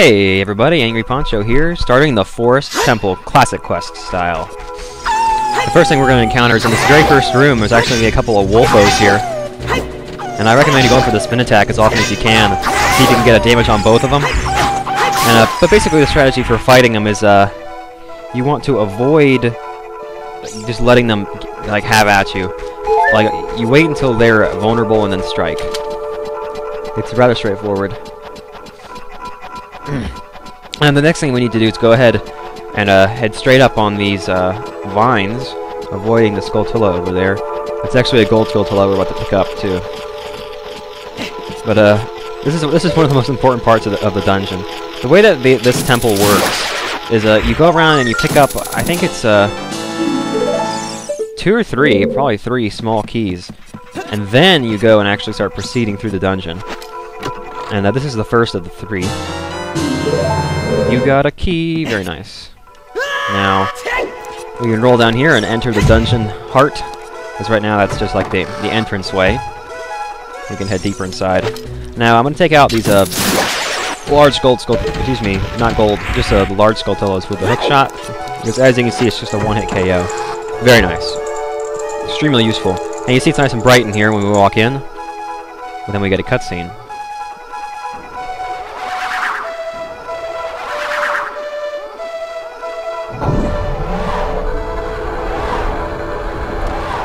Hey everybody, angryponcho here, starting the Forest Temple Classic Quest style. The first thing we're going to encounter is in this very first room. There's actually going to be a couple of wolfos here. And I recommend you going for the spin attack as often as you can. See if you can get a damage on both of them. And, but basically the strategy for fighting them is you want to avoid just letting them like have at you. Like, you wait until they're vulnerable and then strike. It's rather straightforward. And the next thing we need to do is go ahead and head straight up on these vines, avoiding the Skulltula over there. It's actually a gold Skulltula we're about to pick up too. But this is one of the most important parts of the dungeon. The way that this temple works is you go around and you pick up, I think it's 2 or 3, probably 3 small keys, and then you go and actually start proceeding through the dungeon. And this is the first of the 3. You got a key, very nice. Now, we can roll down here and enter the dungeon heart, because right now that's just like the entrance way. We can head deeper inside. Now, I'm going to take out these large gold excuse me, not gold, just large Skulltulas with the hook shot, because as you can see, it's just a one-hit KO. Very nice. Extremely useful. And you see it's nice and bright in here when we walk in, but then we get a cutscene.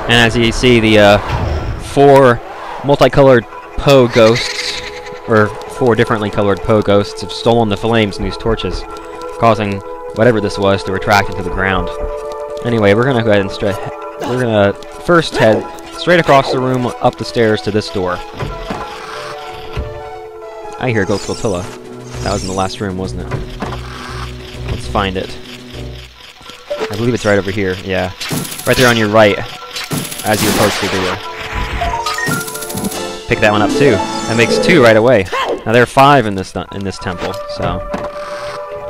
And as you see, the 4 multicolored Poe ghosts, or 4 differently colored Poe ghosts, have stolen the flames in these torches, causing whatever this was to retract into the ground. Anyway, we're gonna go ahead and we're gonna first head straight across the room, up the stairs to this door. I hear Gold Skulltula. That was in the last room, wasn't it? Let's find it. I believe it's right over here. Yeah, right there on your right. As you approach the door. Pick that one up too. That makes 2 right away. Now there are 5 in this temple, so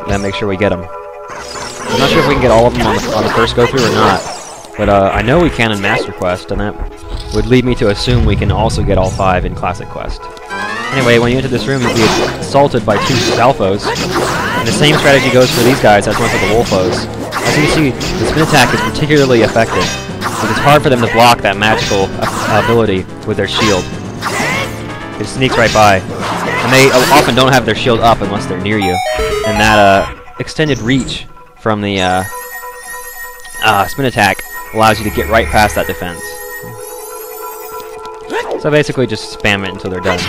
gotta make sure we get them. I'm not sure if we can get all of them on the first go through or not, but I know we can in Master Quest, and that would lead me to assume we can also get all 5 in Classic Quest. Anyway, when you enter this room, you'll be assaulted by 2 Salfos, and the same strategy goes for these guys as went for the Wolfos. As you can see, the spin attack is particularly effective. It's hard for them to block that magical ability with their shield. It sneaks right by. And they often don't have their shield up unless they're near you. And that extended reach from the spin attack allows you to get right past that defense. So basically just spam it until they're done.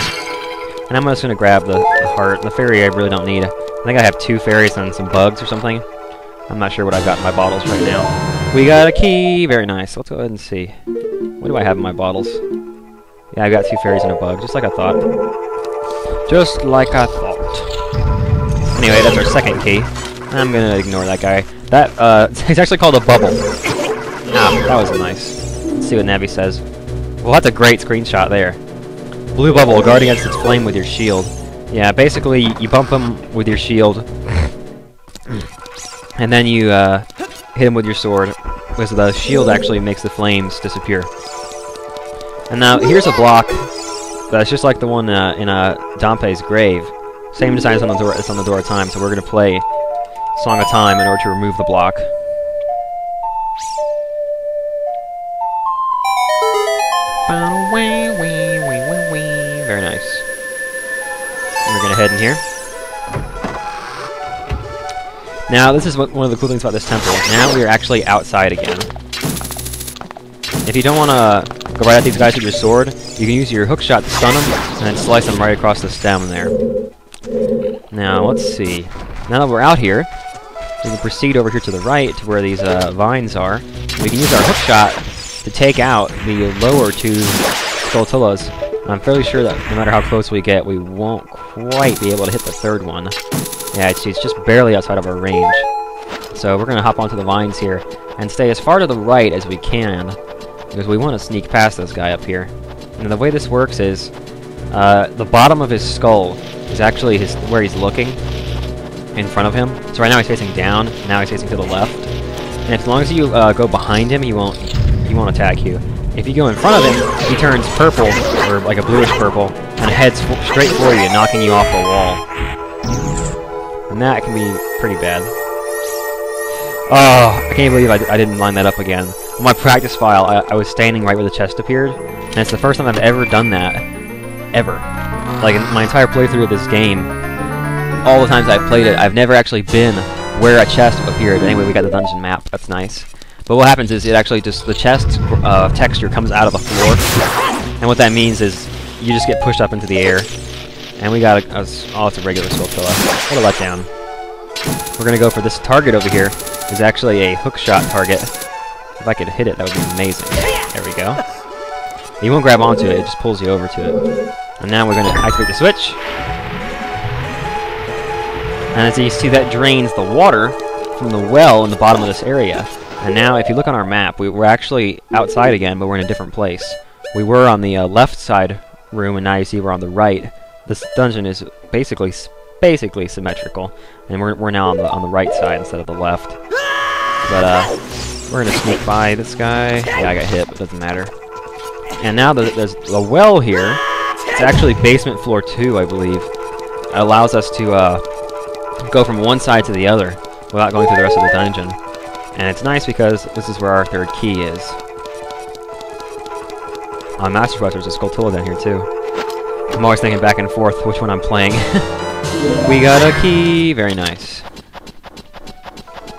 And I'm just going to grab the heart. The fairy I really don't need. I think I have 2 fairies and some bugs or something. I'm not sure what I've got in my bottles right now. We got a key! Very nice. Let's go ahead and see. What do I have in my bottles? Yeah, I've got 2 fairies and a bug, just like I thought. Just like I thought. Anyway, that's our second key. I'm gonna ignore that guy. That, it's actually called a bubble. Ah, that was nice. Let's see what Navi says. Well, that's a great screenshot there. Blue bubble, guard against its flame with your shield. Yeah, basically, you bump him with your shield. And then you hit him with your sword, because the shield actually makes the flames disappear. And now here's a block that's just like the one in Dompe's grave. Same design as on the door. It's on the Door of Time. So we're gonna play Song of Time in order to remove the block. Very nice. And we're gonna head in here. Now, this is one of the cool things about this temple. Now we are actually outside again. If you don't want to go right at these guys with your sword, you can use your hook shot to stun them, and then slice them right across the stem there. Now, let's see. Now that we're out here, we can proceed over here to the right to where these vines are. We can use our hook shot to take out the lower 2 Skulltulas. I'm fairly sure that no matter how close we get, we won't quite be able to hit the 3rd one. Yeah, it's just barely outside of our range. So we're going to hop onto the vines here and stay as far to the right as we can, because we want to sneak past this guy up here. And the way this works is the bottom of his skull is actually where he's looking in front of him. So right now he's facing down, now he's facing to the left. And as long as you go behind him, he won't attack you. If you go in front of him, he turns purple, or like a bluish purple, and heads straight for you, knocking you off the wall. And that can be pretty bad. Oh, I can't believe I didn't line that up again. On my practice file, I was standing right where the chest appeared, and it's the first time I've ever done that. Ever. Like, in my entire playthrough of this game, all the times I've played it, I've never actually been where a chest appeared. Anyway, we got the dungeon map. That's nice. But what happens is it actually just, the chest texture comes out of the floor, and what that means is you just get pushed up into the air. And we got oh, it's a regular Skulltula. What a letdown. We're gonna go for this target over here. It's actually a hookshot target. If I could hit it, that would be amazing. There we go. You won't grab onto it, it just pulls you over to it. And now we're gonna activate the switch. And as you see, that drains the water from the well in the bottom of this area. And now, if you look on our map, we're actually outside again, but we're in a different place. We were on the left side room, and now you see we're on the right. This dungeon is basically symmetrical, and we're now on the right side instead of the left. But we're gonna sneak by this guy. Yeah, I got hit, but it doesn't matter. And now there's a well here. It's actually basement floor 2, I believe. It allows us to go from one side to the other without going through the rest of the dungeon. And it's nice because this is where our third key is. On Master Quest, there's a Skulltula down here too. I'm always thinking back and forth which one I'm playing. We got a key! Very nice.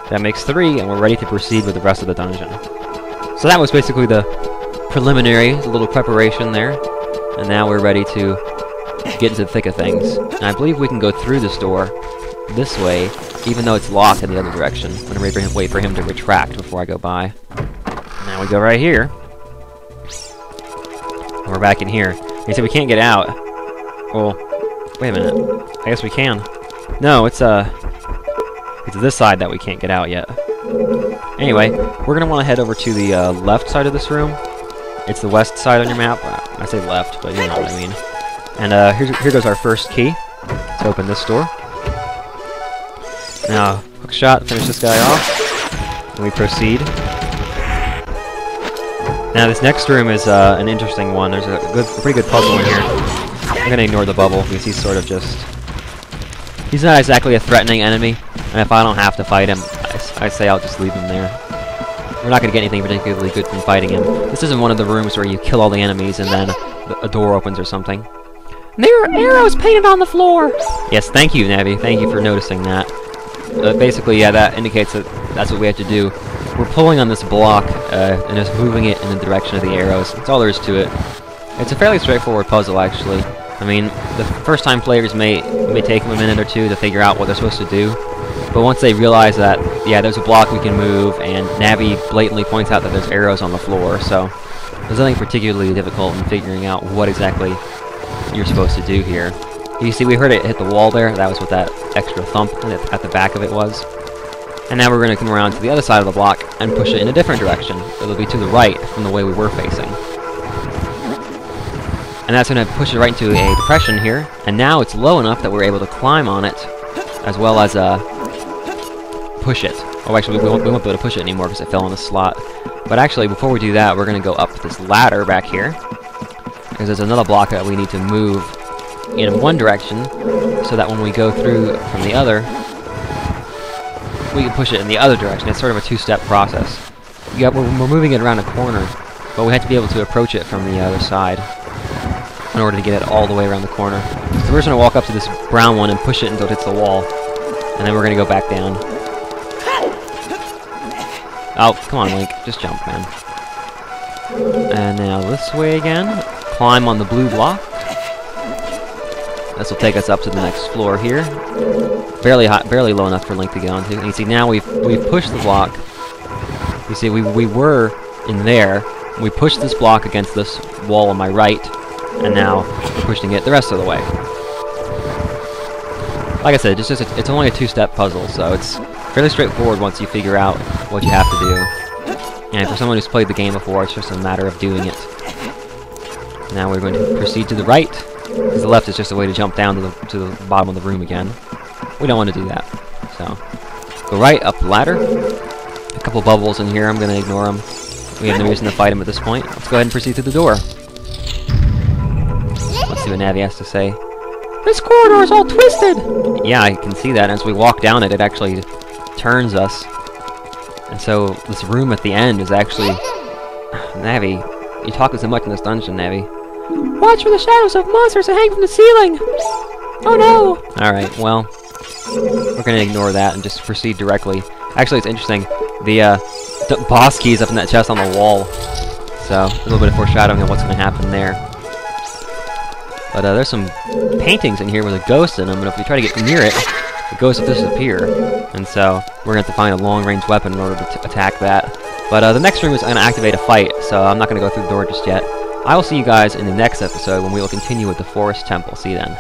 That makes 3, and we're ready to proceed with the rest of the dungeon. So that was basically the preliminary, a little preparation there. And now we're ready to get into the thick of things. And I believe we can go through this door this way, even though it's locked in the other direction. I'm going to wait for him to retract before I go by. Now we go right here. And we're back in here. He said we can't get out. Well, wait a minute. I guess we can. No, it's this side that we can't get out yet. Anyway, we're going to want to head over to the left side of this room. It's the west side on your map. I say left, but you know what I mean. And here goes our first key to open this door. Now, hookshot, finish this guy off, and we proceed. Now, this next room is an interesting one. There's a pretty good puzzle in here. I'm gonna ignore the bubble because he's sort of just... He's not exactly a threatening enemy, and if I don't have to fight him, I say I'll just leave him there. We're not gonna get anything particularly good from fighting him. This isn't one of the rooms where you kill all the enemies and then a door opens or something. There are arrows painted on the floor! Yes, thank you, Navi. Thank you for noticing that. Basically, yeah, that indicates that that's what we have to do. We're pulling on this block and just moving it in the direction of the arrows. That's all there is to it. It's a fairly straightforward puzzle, actually. I mean, the first-time players may take them a minute or two to figure out what they're supposed to do. But once they realize that, yeah, there's a block we can move, and Navi blatantly points out that there's arrows on the floor, so there's nothing particularly difficult in figuring out what exactly you're supposed to do here. You see, we heard it hit the wall there. That was what that extra thump at the back of it was. And now we're going to come around to the other side of the block and push it in a different direction. It'll be to the right from the way we were facing. And that's going to push it right into a depression here. And now it's low enough that we're able to climb on it, as well as push it. Oh, actually, we won't be able to push it anymore because it fell in the slot. But actually, before we do that, we're going to go up this ladder back here, because there's another block that we need to move in one direction, so that when we go through from the other, we can push it in the other direction. It's sort of a two-step process. Yeah, we're moving it around a corner, but we have to be able to approach it from the other side in order to get it all the way around the corner. So we're just going to walk up to this brown one and push it until it hits the wall, and then we're going to go back down. Oh, come on, Link. Just jump, man. And now this way again. Climb on the blue block. This will take us up to the next floor here. Barely low enough for Link to get onto. And you see now we've pushed the block. You see we were in there. We pushed this block against this wall on my right, and now we're pushing it the rest of the way. Like I said, it's only a two-step puzzle, so it's fairly straightforward once you figure out what you have to do. And for someone who's played the game before, it's just a matter of doing it. Now we're going to proceed to the right, because the left is just a way to jump down to the bottom of the room again. We don't want to do that. So, go right, up the ladder. A couple bubbles in here, I'm going to ignore them. We have no reason to fight him at this point. Let's go ahead and proceed to the door. Let's see what Navi has to say. This corridor is all twisted! Yeah, I can see that. As we walk down it, it actually turns us. And so, this room at the end is actually... Navi, you talk so much in this dungeon, Navi. Watch for the shadows of monsters that hang from the ceiling! Oh no! Alright, well, we're gonna ignore that and just proceed directly. Actually, it's interesting. The boss key is up in that chest on the wall. So, a little bit of foreshadowing of what's gonna happen there. But there's some paintings in here with a ghost in them, and if we try to get near it, the ghost will disappear. And so, we're gonna have to find a long-range weapon in order to attack that. But the next room is gonna activate a fight, so I'm not gonna go through the door just yet. I will see you guys in the next episode when we will continue with the Forest Temple. See you then.